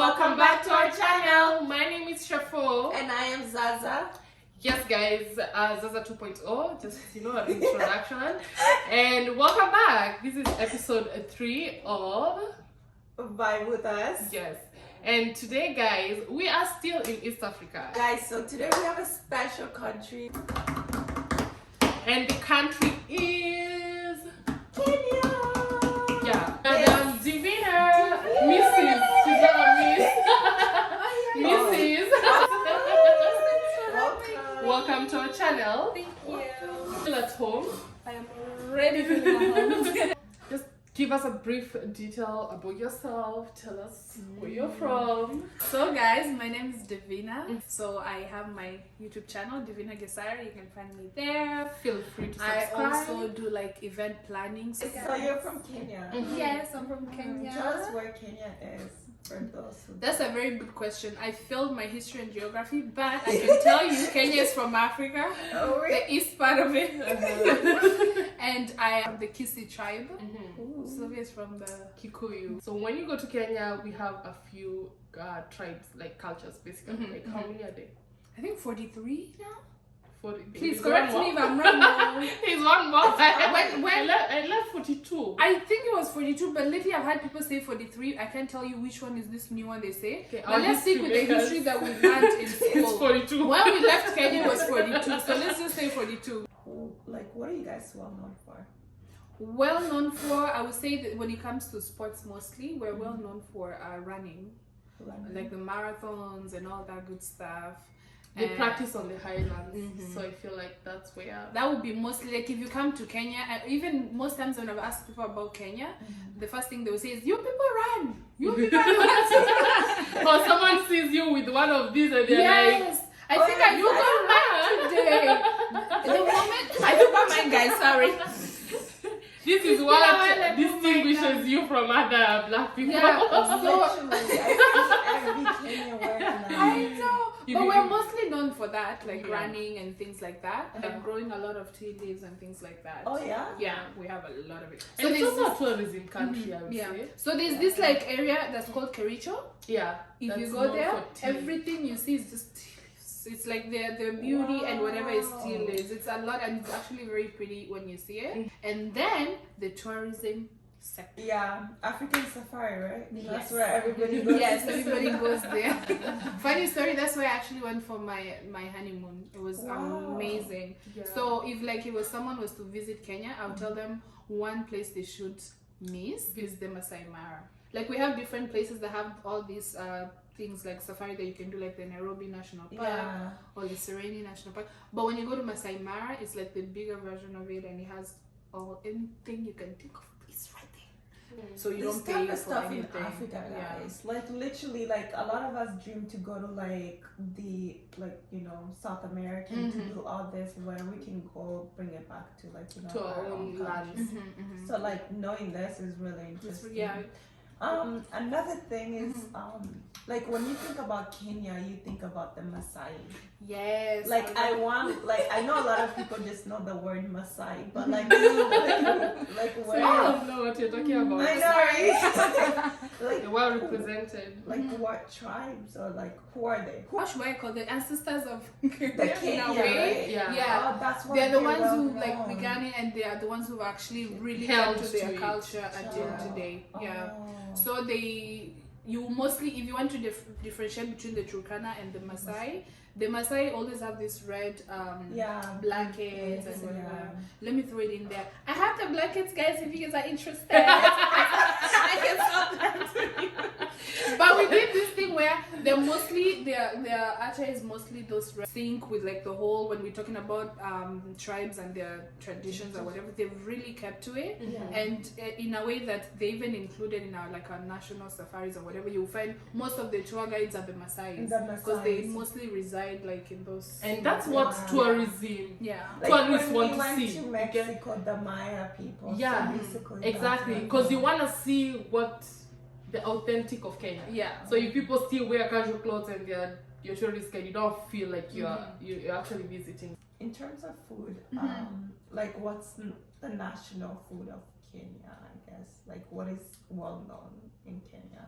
welcome back to our channel. My name is Shephoo and I am Zaza. Yes guys, Zaza 2.0, just an introduction. And welcome back. This is episode 3 of Vibe with Us. Yes. And today guys, we are still in East Africa. Guys, so today we have a special country. And the country is Kenya. Yeah. Madam Divina. Mrs. She's not a miss. Mrs. Welcome to our channel. Thank you. Still at home. I am ready to go home. Just give us a brief detail about yourself. Tell us where you're from. So guys, my name is Divina. So I have my YouTube channel, Divina. You can find me there. Feel free to I subscribe. also do like event planning. So you're from Kenya? Yes, I'm from Kenya. Tell us where Kenya is for those who That's a very good question. I failed my history and geography, but I can tell you Kenya is from Africa, the east part of it. And I am the Kisi tribe. Sylvia is from the Kikuyu. So when you go to Kenya, we have a few tribes, like cultures basically. Like how many are there? I think 43 now. 40. Please correct me if I'm wrong. He's one more. When I left 42. I think it was 42, but lately I've had people say 43. I can't tell you which one is this new one they say. Okay, but let's stick with the history that we learned in school. It's 42. When we left Kenya, it was 42. So let's just say 42. Like, what are you guys well known for? Well known for, I would say that when it comes to sports mostly, we're well known for running. Like the marathons and all that good stuff. They practice on the highlands, so I feel like that's where that would be mostly like if you come to Kenya, and even most times when I've asked people about Kenya, the first thing they will say is, "You people run, you people run." Or someone sees you with one of these and they're like, I think I forgot mine today. The moment I forgot mine, guys, sorry. This is what distinguishes you from other black people. Yeah, I know. But we're mostly known for that, like running and things like that. Like growing a lot of tea leaves and things like that. Oh yeah? Yeah, we have a lot of it. So it's also a tourism country, I would say. So there's this like area that's called Kericho. Yeah. If you go there, everything you see is just tea leaves. It's like the beauty and whatever is tea leaves. It's a lot and it's actually very pretty when you see it. And then the tourism sector. Yeah, African safari, right? Yes. That's where everybody goes. Yes, everybody goes there. Funny story, that's where I actually went for my honeymoon. It was amazing. Yeah. So if like someone was to visit Kenya, I would tell them one place they should miss is the Masai Mara. Like we have different places that have all these things like safari that you can do, like the Nairobi National Park or the Sereni National Park. But when you go to Masai Mara, it's like the bigger version of it, and it has anything you can think of. It's right there. So you don't pay for stuff anything. in Africa, guys. Like literally, like a lot of us dream to go to South America to do all this, where we can go bring it back to to our own land. So like knowing this is really interesting. Yeah. Another thing is like when you think about Kenya, you think about the Maasai. Yes. Like I know a lot of people just know the word Maasai, but like where I don't know what you're talking about. I know, right? Like well represented. Like what tribes or like who are they? What should I call the ancestors of Kenya, right? Yeah. Oh, that's what they're the ones well who known. like began it, and they are the ones who actually really held held to their it. culture until today. Yeah. So you mostly, if you want to differentiate between the Turkana and the Maasai always have this red blankets and whatever. Let me throw it in there. I have the blankets, guys, if you guys are interested. I can sell them to you. But we did this thing where they're mostly their attire is mostly those red sync with like the whole, when we're talking about tribes and their traditions or whatever, they've really kept to it. And in a way that they even included in our national safaris or whatever, you'll find most of the tour guides are the Maasai because they mostly reside like in those, and that's what tourism like tourists when want we to went see. to Mexico, the Maya people. Yeah, so basically exactly, because you want to see what the authentic of Kenya. Yeah. So if people still wear casual clothes and you're tourist guide, you don't feel like you're actually visiting. In terms of food, like what's the national food of Kenya? I guess like what is well known in Kenya?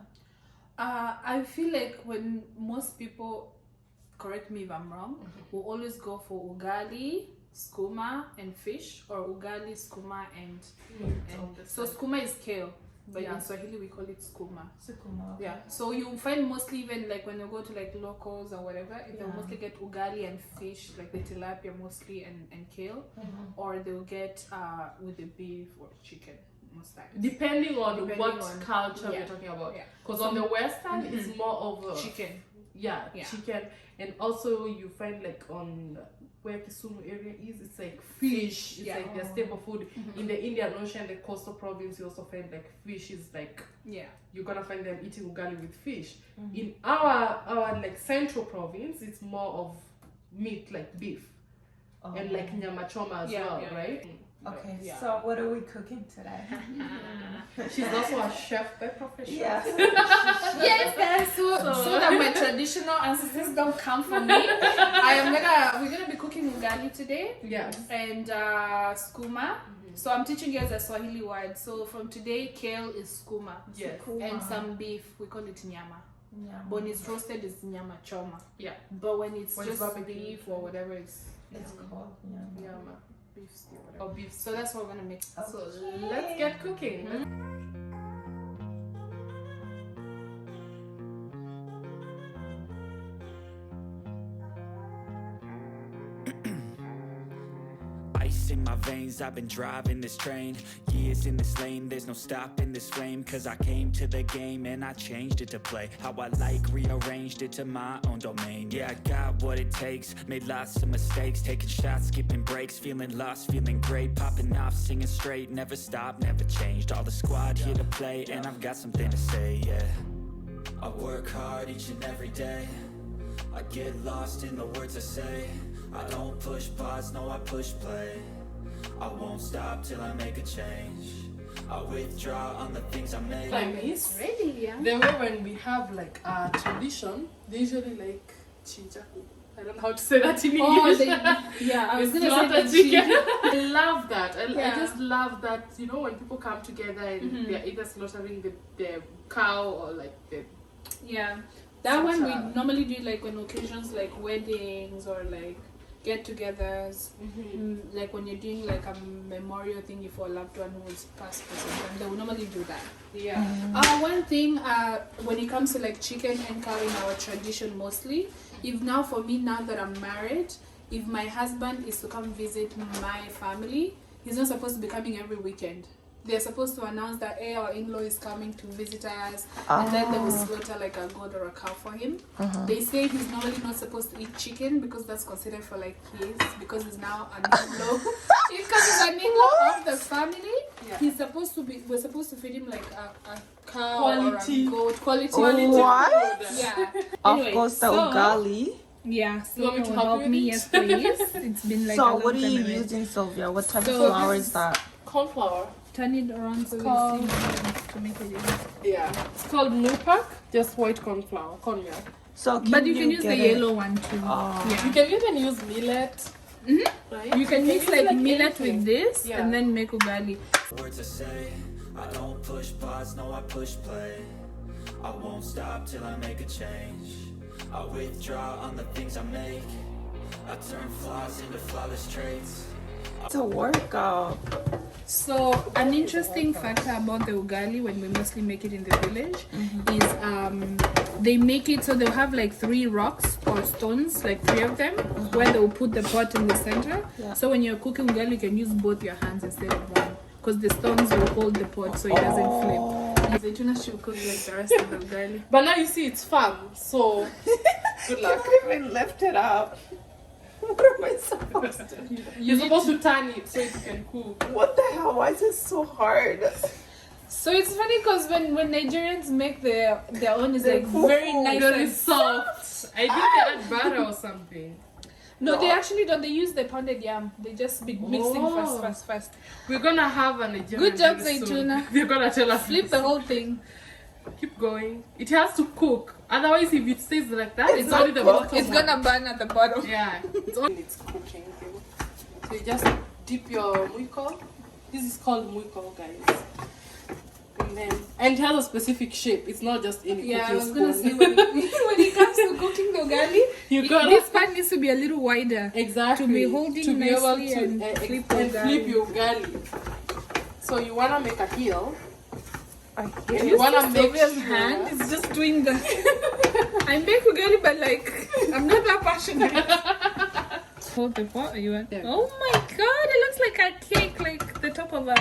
I feel like when most people, correct me if I'm wrong, will always go for ugali, skuma, and fish, or ugali, skuma, and so skuma is kale, but in Swahili we call it skuma. Skuma. Yeah. So you find mostly even like when you go to like locals or whatever, they'll mostly get ugali and fish, like the tilapia mostly and kale, or they'll get with the beef or chicken. Depending on what culture we're talking about, because on the western it's more of chicken, chicken, and also you find like on where Kisumu area is, it's like fish. It's like their staple food. In the Indian Ocean, the coastal province, you also find like fish is like you're gonna find them eating ugali with fish. In our like central province, it's more of meat, like beef, and like nyama choma as well, right? Okay, so what are we cooking today? She's also a chef by profession. Yes. Yes, guys. So that my traditional ancestors don't come for me, we're gonna be cooking ugali today. Yes. And skuma. So I'm teaching you guys a Swahili word. So from today, kale is skuma. Yes. And some beef, we call it nyama. When it's roasted, it's nyama choma. Yeah. But when it's just beef or whatever, it's called nyama. Beef stew, or beef. So that's what we're gonna make. So let's get cooking. Ice in my veins, I've been driving this train. Years in this lane, there's no stopping this flame. Cause I came to the game and I changed it to play how I like, rearranged it to my own domain. Yeah, I got what it takes, made lots of mistakes, taking shots, skipping breaks, feeling lost, feeling great, popping off, singing straight, never stopped, never changed. All the squad here to play and I've got something to say, yeah. I work hard each and every day, I get lost in the words I say. I don't push pause, no I push play. I won't stop till I make a change. I withdraw on the things I make. It's ready, the way when we have like a tradition, they usually like chincha. I don't know how to say that in English. I was gonna say chicken. I love that. I just love that, you know, when people come together and they're either slaughtering the cow or like the that one we normally do like on occasions like weddings or like get-togethers, like when you're doing like a memorial thing for a loved one who was passed or something, they will normally do that. One thing when it comes to like chicken and cow in our tradition mostly, if now for me, now that I'm married, if my husband is to come visit my family, he's not supposed to be coming every weekend. They're supposed to announce that our in-law is coming to visit us, and then they will slaughter like a goat or a cow for him. They say he's normally not supposed to eat chicken because that's considered for like kids, because he's now an in-law. Because he's an in-law of the family, he's supposed to be. We're supposed to feed him like a cow quality. Or a goat. Quality. What? Yeah. Of Anyway, course, the ugali. Yeah, so you want me to help me? you? Yes, please. It's been like So what are you using, Sylvia? What type of flour is that? corn flour. Turn it around so called- we see to make it easy. Yeah, it's called Nupak, just white corn flour, corn meal. So But you can use the get it? yellow one too. You can even use millet. Right? You can mix use like millet anything. with this and then make ugali. Words I say, I don't push pause, no I push play. I won't stop till I make a change. I withdraw on the things I make. I turn flaws into flawless traits. It's a workout. So an interesting factor about the ugali when we mostly make it in the village is they make it so they'll have like 3 rocks or stones, like 3 of them, where they'll put the pot in the center. So when you're cooking ugali, you can use both your hands instead of one, because the stones will hold the pot so it doesn't flip. Zaituna should cook like the rest of the ugali. But now you see it's firm, so good luck. I can't even lift it up. What am I supposed to do? You're supposed to turn it so it can cook. What the hell? Why is it so hard? So it's funny because when Nigerians make their own, is like very nice Very and soft. I think they add butter or something. No, they actually don't. They use the pounded yam. They just be mixing fast. We're gonna have a Nigerian. Good job, very soon. Zaituna. They're gonna tell us. Flip the whole thing. Keep going. It has to cook. Otherwise, if it stays like that, it's only the bottom. It's gonna burn at the bottom. Yeah, it's only it's cooking. So you just dip your muiko. This is called muiko, guys. And then I And it has a specific shape. It's not just any Yeah, I cooking was gonna spoon. say when it comes to cooking the ugali, this part needs to be a little wider. Exactly. To be holding to be able nicely to and flip the and ugali. flip your ugali. So you wanna make a heel. I And you wanna make Sylvia's sure hand is just doing the. I make ugali, but like I'm not that passionate. Hold the pot. Are you at? Oh my god! It looks like a cake, like the top of a.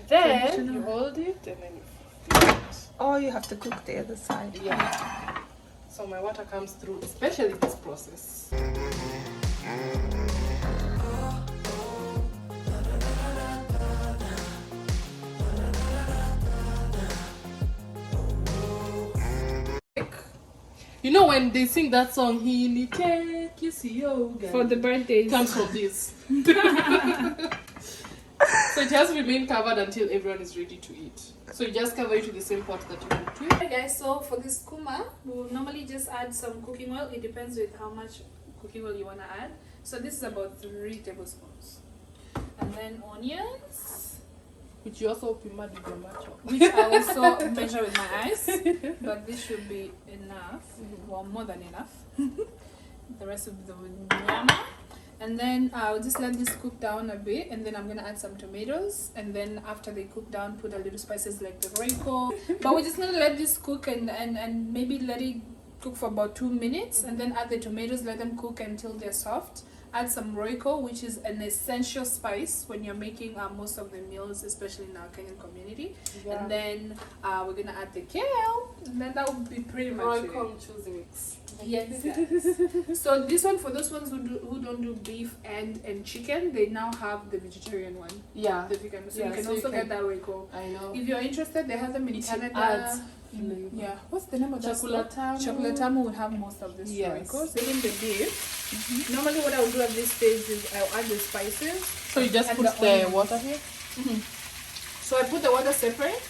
Then you hold it and then you flip it. Oh, you have to cook the other side. Yeah. So my water comes through, especially this process. You know when they sing that song, Healy Cake, you see yoga. For the birthdays. Comes from this. So it has to remain covered until everyone is ready to eat. So you just cover it with the same pot that you cooked with. Hi guys, so for this kuma, we'll normally just add some cooking oil. It depends with how much cooking oil you want to add. So this is about 3 tablespoons. And then onions, Which you also pima with your macho. which I also measure with my eyes. But this should be enough. Well, more than enough. The rest of the nyama. And then I'll just let this cook down a bit, and then I'm gonna add some tomatoes, and then after they cook down, put a little spices like the roiko. But we're just gonna let this cook and maybe let it cook for about 2 minutes, and then add the tomatoes, let them cook until they're soft. Add some roiko, which is an essential spice when you're making most of the meals, especially in our Kenyan community. Yeah. And then we're gonna add the kale, and then that would be pretty much it. Royco choosing mix. Yes, guys. So this one, for those ones who don't do beef and chicken, they now have the vegetarian one. Yeah. The vegan. So Yeah, you can so you also can- get that Royco. I know. If you're interested, they have them in It Canada. adds In- yeah. What's the name of that store? Chocolatamu. Chocolatamu would have most of this Yes. Royco. Then the beef. Normally what I would do at this stage is I'll add the spices. So you just And put the the onions. water here? So I put the water separate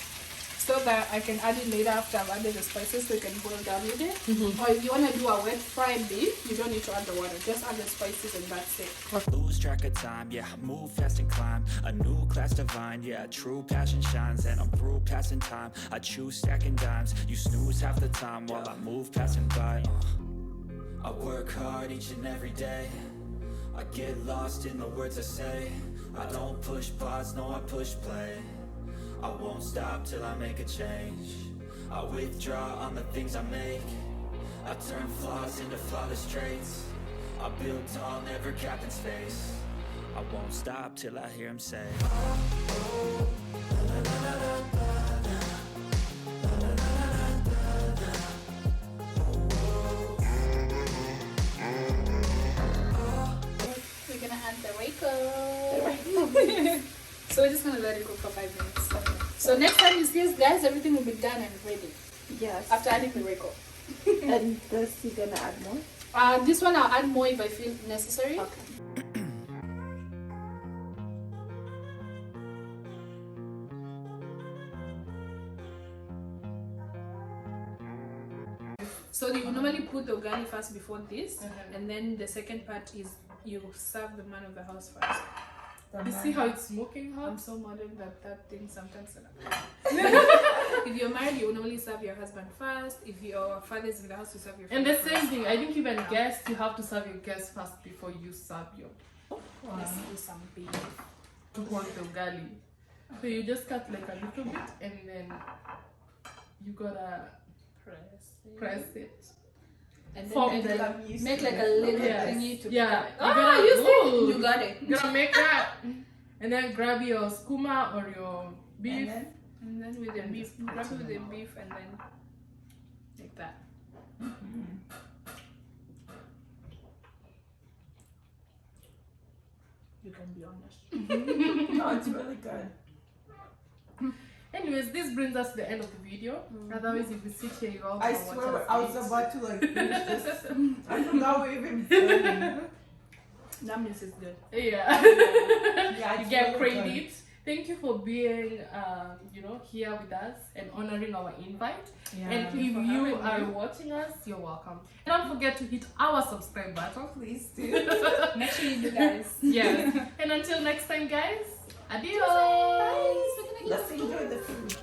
so that I can add it later after I've added the spices, so you can boil down with it. Or if you want to do a wet fried beef, you don't need to add the water. Just add the spices and that's it. Lose track of time, yeah, I move fast and climb a new class divine, yeah, true passion shines. And I'm through passing time, I choose stacking dimes. You snooze half the time while I move passing by. I work hard each and every day, I get lost in the words I say. I don't push pause, no, I push play. I won't stop till I make a change. I withdraw on the things I make. I turn flaws into flawless traits. I build tall, never capped in space. I won't stop till I hear him say, We're gonna add the Royco. So we're just gonna let it cook for 5 minutes. So next time you see us, guys, everything will be done and ready Yes. after adding the Royco. And does he gonna add more? This one I'll add more if I feel necessary. Okay. So you normally put the ugali first before this, and then the second part is you serve the man of the house first. You see how it's smoking hot? I'm so modern that thing sometimes. If you're married, you normally serve your husband first. If your father is in the house, you serve your And father the first. same thing, I think even guests, you have to serve your guests first before you serve your Let's do some beef. to hold the ugali. So you just cut like a little bit and then you gotta press it. And Form then the- make like a little Yes. thingy to Yeah. Ah, gotta- you see? Ooh. You got it. You gotta make that. And then grab your skooma or your beef. And then with the beef, grab it with the beef and then like that. You can be honest. No, it's really good. Anyways, this brings us to the end of the video. Otherwise, if we sit here, you all I gonna watch swear us I was eat. about to like finish this. I forgot we're even filming. That means it's good. Yeah. Yeah, You it's get really good. credit. Thank you for being, here with us and honoring our invite. Yeah. And if you are watching us, you're welcome. And don't forget to hit our subscribe button. Please do. Make sure you do, guys. Yeah. And until next time, guys. Adios. Bye. Let's enjoy the food.